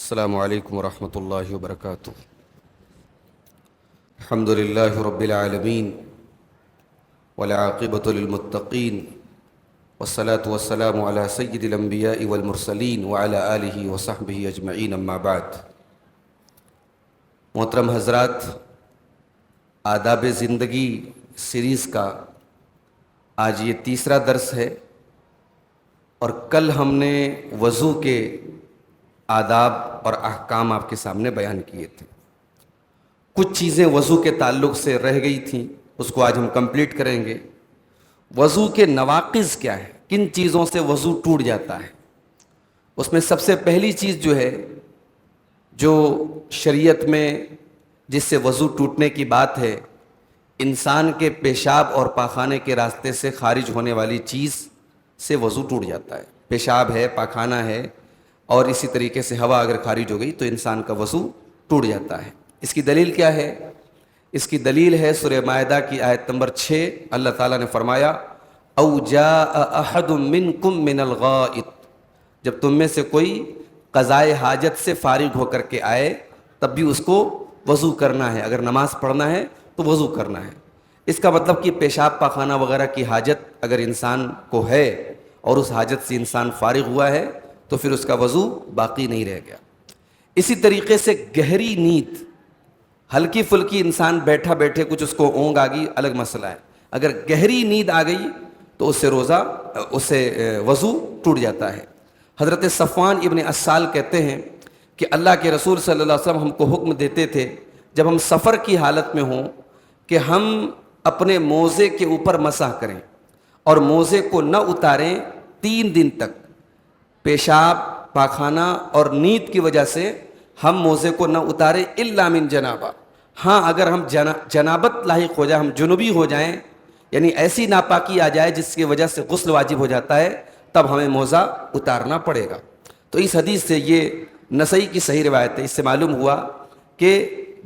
السلام علیکم ورحمۃ اللہ وبرکاتہ۔ الحمد للہ رب العالمین والعاقبۃ للمتقین والصلاة والسلام علی سید الانبیاء والمرسلین وعلی آلہ وصحبہ اجمعین، اما بعد۔ محترم حضرات، آداب زندگی سیریز کا آج یہ تیسرا درس ہے، اور کل ہم نے وضو کے آداب اور احکام آپ کے سامنے بیان کیے تھے۔ کچھ چیزیں وضو کے تعلق سے رہ گئی تھیں، اس کو آج ہم کمپلیٹ کریں گے۔ وضو کے نواقض کیا ہے، کن چیزوں سے وضو ٹوٹ جاتا ہے؟ اس میں سب سے پہلی چیز جو ہے، جو شریعت میں جس سے وضو ٹوٹنے کی بات ہے، انسان کے پیشاب اور پاخانے کے راستے سے خارج ہونے والی چیز سے وضو ٹوٹ جاتا ہے۔ پیشاب ہے، پاخانہ ہے، اور اسی طریقے سے ہوا اگر خارج ہو گئی تو انسان کا وضو ٹوٹ جاتا ہے۔ اس کی دلیل کیا ہے؟ اس کی دلیل ہے سورہ مائدہ کی آیت نمبر 6۔ اللہ تعالیٰ نے فرمایا او جاء احد منکم من الغائط، جب تم میں سے کوئی قضائے حاجت سے فارغ ہو کر کے آئے تب بھی اس کو وضو کرنا ہے۔ اگر نماز پڑھنا ہے تو وضو کرنا ہے۔ اس کا مطلب کہ پیشاب پاخانہ وغیرہ کی حاجت اگر انسان کو ہے اور اس حاجت سے انسان فارغ ہوا ہے تو پھر اس کا وضو باقی نہیں رہ گیا۔ اسی طریقے سے گہری نیند، ہلکی پھلکی انسان بیٹھا بیٹھے کچھ اس کو اونگ آ گئی، الگ مسئلہ ہے۔ اگر گہری نیند آ گئی تو اس سے وضو ٹوٹ جاتا ہے۔ حضرت صفوان ابن اسال کہتے ہیں کہ اللہ کے رسول صلی اللہ علیہ وسلم ہم کو حکم دیتے تھے جب ہم سفر کی حالت میں ہوں کہ ہم اپنے موزے کے اوپر مسح کریں اور موزے کو نہ اتاریں 3 دن تک۔ پیشاب پاخانہ اور نیند کی وجہ سے ہم موزے کو نہ اتاریں الا من جنابہ، ہاں اگر ہم جنابت لاحق ہو جائے، ہم جنوبی ہو جائیں، یعنی ایسی ناپاکی آ جائے جس کی وجہ سے غسل واجب ہو جاتا ہے، تب ہمیں موزہ اتارنا پڑے گا۔ تو اس حدیث سے، یہ نسائی کی صحیح روایت ہے، اس سے معلوم ہوا کہ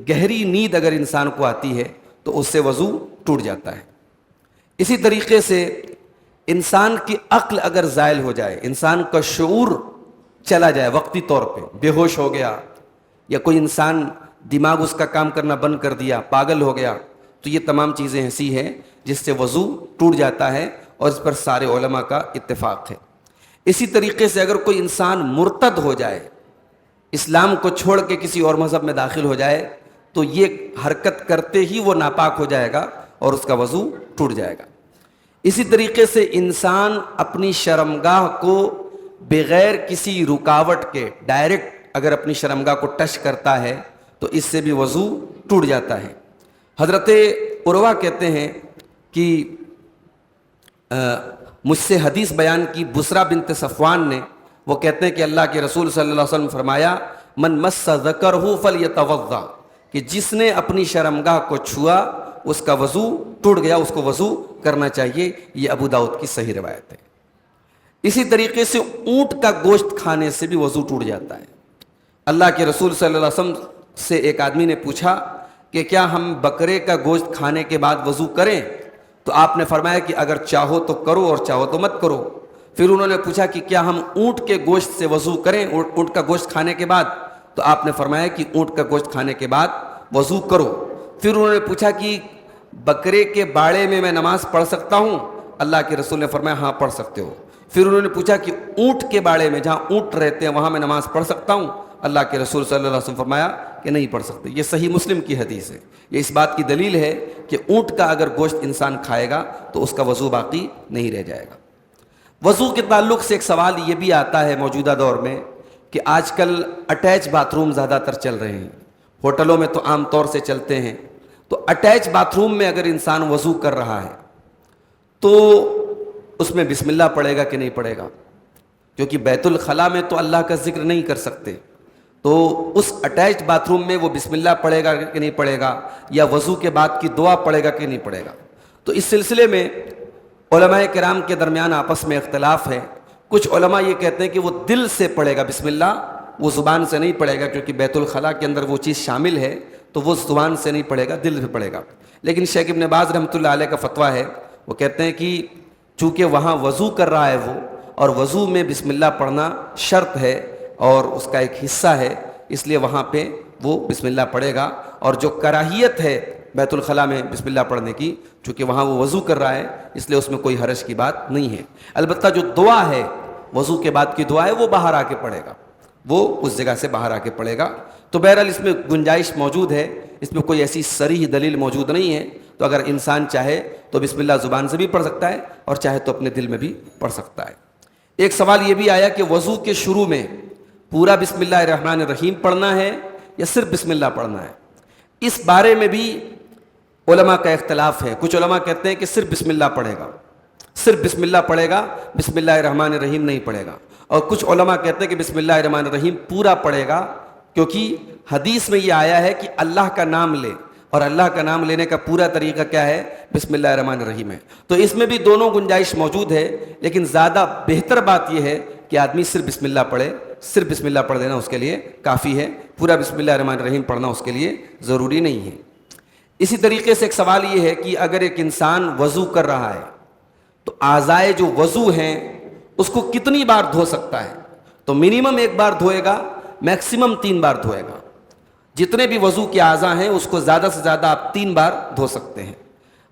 گہری نیند اگر انسان کو آتی ہے تو اس سے وضو ٹوٹ جاتا ہے۔ اسی طریقے سے انسان کی عقل اگر زائل ہو جائے، انسان کا شعور چلا جائے وقتی طور پہ، بے ہوش ہو گیا، یا کوئی انسان دماغ اس کا کام کرنا بند کر دیا، پاگل ہو گیا، تو یہ تمام چیزیں ایسی ہیں جس سے وضو ٹوٹ جاتا ہے، اور اس پر سارے علماء کا اتفاق ہے۔ اسی طریقے سے اگر کوئی انسان مرتد ہو جائے، اسلام کو چھوڑ کے کسی اور مذہب میں داخل ہو جائے، تو یہ حرکت کرتے ہی وہ ناپاک ہو جائے گا اور اس کا وضو ٹوٹ جائے گا۔ اسی طریقے سے انسان اپنی شرمگاہ کو بغیر کسی رکاوٹ کے ڈائریکٹ اگر اپنی شرمگاہ کو ٹچ کرتا ہے تو اس سے بھی وضو ٹوٹ جاتا ہے۔ حضرت عروہ کہتے ہیں کہ مجھ سے حدیث بیان کی بسرا بنت صفوان نے، وہ کہتے ہیں کہ اللہ کے رسول صلی اللہ علیہ وسلم فرمایا من مس ذکرہ فلیتوضا، کہ جس نے اپنی شرمگاہ کو چھوا اس کا وضو ٹوٹ گیا، اس کو وضو کرنا چاہیے۔ یہ ابو داؤد کی صحیح روایت ہے۔ اسی طریقے سے اونٹ کا گوشت کھانے سے بھی وضو ٹوٹ جاتا ہے۔ اللہ کے رسول صلی اللہ علیہ وسلم سے ایک آدمی نے پوچھا کہ کیا ہم بکرے کا گوشت کھانے کے بعد وضو کریں؟ تو آپ نے فرمایا کہ اگر چاہو تو کرو اور چاہو تو مت کرو۔ پھر انہوں نے پوچھا کہ کیا ہم اونٹ کے گوشت سے وضو کریں، اونٹ کا گوشت کھانے کے بعد؟ تو آپ نے فرمایا کہ اونٹ کا گوشت کھانے کے بعد وضو کرو۔ پھر انہوں نے پوچھا کہ بکرے کے باڑے میں نماز پڑھ سکتا ہوں؟ اللہ کے رسول نے فرمایا ہاں پڑھ سکتے ہو۔ پھر انہوں نے پوچھا کہ اونٹ کے باڑے میں جہاں اونٹ رہتے ہیں وہاں میں نماز پڑھ سکتا ہوں؟ اللہ کے رسول صلی اللہ علیہ وسلم فرمایا کہ نہیں پڑھ سکتے۔ یہ صحیح مسلم کی حدیث ہے۔ یہ اس بات کی دلیل ہے کہ اونٹ کا اگر گوشت انسان کھائے گا تو اس کا وضو باقی نہیں رہ جائے گا۔ وضو کے تعلق سے ایک سوال یہ بھی آتا ہے موجودہ دور میں کہ آج کل اٹیچ باتھ روم زیادہ تر چل رہے ہیں، ہوٹلوں میں تو عام طور سے چلتے ہیں۔ تو اٹیچ باتھ روم میں اگر انسان وضو کر رہا ہے تو اس میں بسم اللہ پڑھے گا کہ نہیں پڑھے گا؟ کیونکہ بیت الخلاء میں تو اللہ کا ذکر نہیں کر سکتے، تو اس اٹیچ باتھ روم میں وہ بسم اللہ پڑھے گا کہ نہیں پڑھے گا، یا وضو کے بعد کی دعا پڑھے گا کہ نہیں پڑھے گا؟ تو اس سلسلے میں علماء کرام کے درمیان آپس میں اختلاف ہے۔ کچھ علماء یہ کہتے ہیں کہ وہ دل سے پڑھے گا بسم اللہ، وہ زبان سے نہیں پڑھے گا، کیونکہ بیت الخلاء کے اندر وہ چیز شامل ہے، تو وہ زبان سے نہیں پڑھے گا، دل سے پڑھے گا۔ لیکن شیخ ابن باز رحمۃ اللہ علیہ کا فتویٰ ہے، وہ کہتے ہیں کہ چونکہ وہاں وضو کر رہا ہے وہ، اور وضو میں بسم اللہ پڑھنا شرط ہے، اور اس کا ایک حصہ ہے، اس لیے وہاں پہ وہ بسم اللہ پڑھے گا. اور جو کراہیت ہے بیت الخلاء میں بسم اللہ پڑھنے کی، چونکہ وہاں وہ وضو کر رہا ہے اس لیے اس میں کوئی حرج کی بات نہیں ہے. البتہ جو دعا ہے وضو کے بعد کی دعا ہے وہ باہر آ کے پڑھے گا، وہ اس جگہ سے باہر آ کے پڑھے گا. تو بہرحال اس میں گنجائش موجود ہے، اس میں کوئی ایسی صریح دلیل موجود نہیں ہے. تو اگر انسان چاہے تو بسم اللہ زبان سے بھی پڑھ سکتا ہے اور چاہے تو اپنے دل میں بھی پڑھ سکتا ہے. ایک سوال یہ بھی آیا کہ وضو کے شروع میں پورا بسم اللہ الرحمن الرحیم پڑھنا ہے یا صرف بسم اللہ پڑھنا ہے. اس بارے میں بھی علماء کا اختلاف ہے. کچھ علماء کہتے ہیں کہ صرف بسم اللہ پڑھے گا، صرف بسم اللہ پڑھے گا، بسم اللہ الرحمن الرحیم نہیں پڑھے گا. اور کچھ علماء کہتے ہیں کہ بسم اللہ الرحمن الرحیم پورا پڑھے گا، کیونکہ حدیث میں یہ آیا ہے کہ اللہ کا نام لے، اور اللہ کا نام لینے کا پورا طریقہ کیا ہے؟ بسم اللہ الرحمن الرحیم ہے. تو اس میں بھی دونوں گنجائش موجود ہے، لیکن زیادہ بہتر بات یہ ہے کہ آدمی صرف بسم اللہ پڑھے. صرف بسم اللہ پڑھ دینا اس کے لیے کافی ہے، پورا بسم اللہ الرحمن الرحیم پڑھنا اس کے لیے ضروری نہیں ہے. اسی طریقے سے ایک سوال یہ ہے کہ اگر ایک انسان وضو کر رہا ہے تو اعضائے جو وضو ہیں اس کو کتنی بار دھو سکتا ہے؟ تو منیمم 1 بار دھوئے گا، میکسیمم 3 بار دھوئے گا. جتنے بھی وضو کے اعضاء ہیں اس کو زیادہ سے زیادہ آپ 3 بار دھو سکتے ہیں.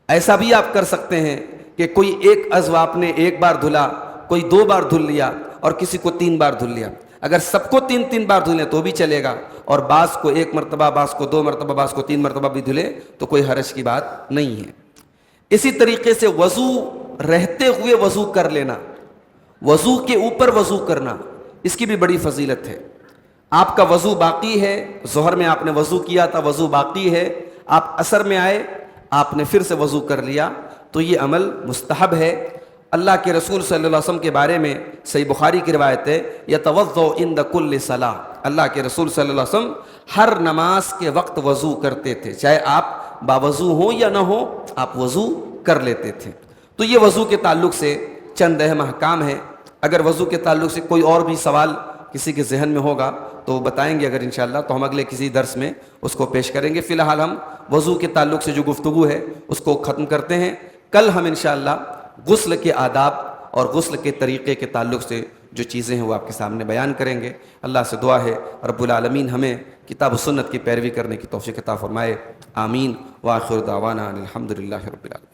ایسا بھی آپ کر سکتے ہیں کہ کوئی ایک عضو آپ نے 1 بار دھلا، کوئی 2 بار دھل لیا اور کسی کو 3 بار دھل لیا. اگر سب کو 3 بار دھلیں تو بھی چلے گا، اور بعض کو 1 مرتبہ، بعض کو 2 مرتبہ، بعض کو 3 مرتبہ بھی دھلے تو کوئی حرج کی بات نہیں ہے. اسی طریقے سے وضو رہتے ہوئے وضو کر لینا، وضو کے اوپر وضو کرنا، اس کی بھی بڑی فضیلت ہے. آپ کا وضو باقی ہے، ظہر میں آپ نے وضو کیا تھا، وضو باقی ہے، آپ عصر میں آئے، آپ نے پھر سے وضو کر لیا، تو یہ عمل مستحب ہے. اللہ کے رسول صلی اللہ علیہ وسلم کے بارے میں صحیح بخاری کی روایت ہے، یتوضؤ عند کل صلاۃ، اللہ کے رسول صلی اللہ علیہ وسلم ہر نماز کے وقت وضو کرتے تھے، چاہے آپ باوضو ہوں یا نہ ہوں آپ وضو کر لیتے تھے. تو یہ وضو کے تعلق سے چند اہم احکام ہیں. اگر وضو کے تعلق سے کوئی اور بھی سوال کسی کے ذہن میں ہوگا تو وہ بتائیں گے، اگر انشاءاللہ تو ہم اگلے کسی درس میں اس کو پیش کریں گے. فی الحال ہم وضو کے تعلق سے جو گفتگو ہے اس کو ختم کرتے ہیں. کل ہم انشاءاللہ غسل کے آداب اور غسل کے طریقے کے تعلق سے جو چیزیں ہیں وہ آپ کے سامنے بیان کریں گے. اللہ سے دعا ہے رب العالمین ہمیں کتاب و سنت کی پیروی کرنے کی توفیق عطا فرمائے. آمین. وآخر دعوانا الحمدللہ رب العالمین.